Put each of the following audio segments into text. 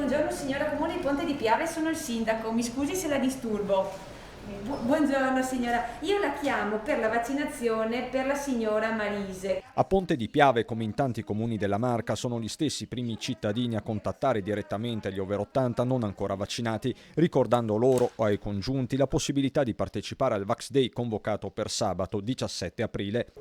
Buongiorno signora Comune di Ponte di Piave, sono il sindaco, mi scusi se la disturbo. Buongiorno signora, io la chiamo per la vaccinazione per la signora Marise. A Ponte di Piave, come in tanti comuni della Marca, sono gli stessi primi cittadini a contattare direttamente gli over 80 non ancora vaccinati, ricordando loro o ai congiunti la possibilità di partecipare al Vax Day convocato per sabato 17 aprile.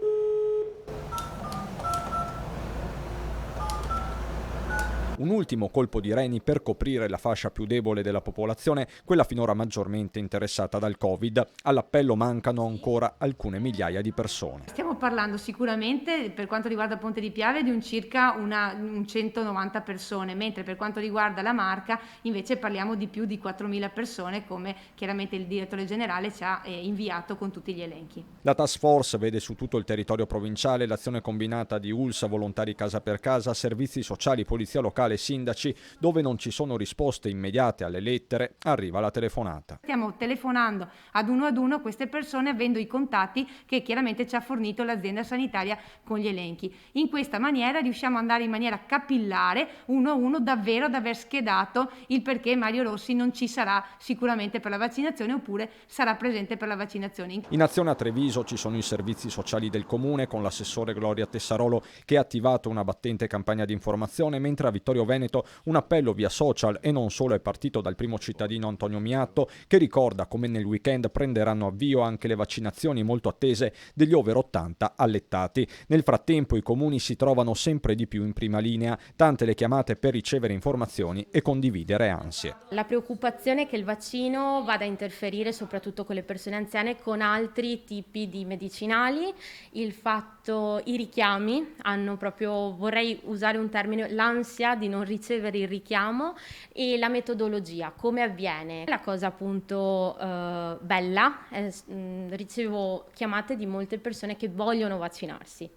Un ultimo colpo di reni per coprire la fascia più debole della popolazione, quella finora maggiormente interessata dal Covid. All'appello mancano ancora alcune migliaia di persone. Stiamo parlando sicuramente, per quanto riguarda Ponte di Piave, di un circa un 190 persone, mentre per quanto riguarda la Marca invece parliamo di più di 4.000 persone, come chiaramente il direttore generale ci ha inviato con tutti gli elenchi. La task force vede su tutto il territorio provinciale l'azione combinata di ULSS, volontari casa per casa, servizi sociali, polizia locale, sindaci. Dove non ci sono risposte immediate alle lettere, arriva la telefonata. Stiamo telefonando ad uno queste persone, avendo i contatti che chiaramente ci ha fornito l'azienda sanitaria con gli elenchi. In questa maniera riusciamo ad andare in maniera capillare, uno a uno, davvero ad aver schedato il perché Mario Rossi non ci sarà sicuramente per la vaccinazione, oppure sarà presente per la vaccinazione. In azione a Treviso ci sono i servizi sociali del comune, con l'assessore Gloria Tessarolo che ha attivato una battente campagna di informazione, mentre a Vittorio Veneto un appello via social, e non solo, è partito dal primo cittadino Antonio Miatto, che ricorda come nel weekend prenderanno avvio anche le vaccinazioni molto attese degli over 80 allettati. Nel frattempo i comuni si trovano sempre di più in prima linea, tante le chiamate per ricevere informazioni e condividere ansie. La preoccupazione è che il vaccino vada a interferire soprattutto con le persone anziane con altri tipi di medicinali, i richiami hanno proprio, vorrei usare un termine, l'ansia di non ricevere il richiamo, e la metodologia, come avviene. La cosa appunto bella, ricevo chiamate di molte persone che vogliono vaccinarsi.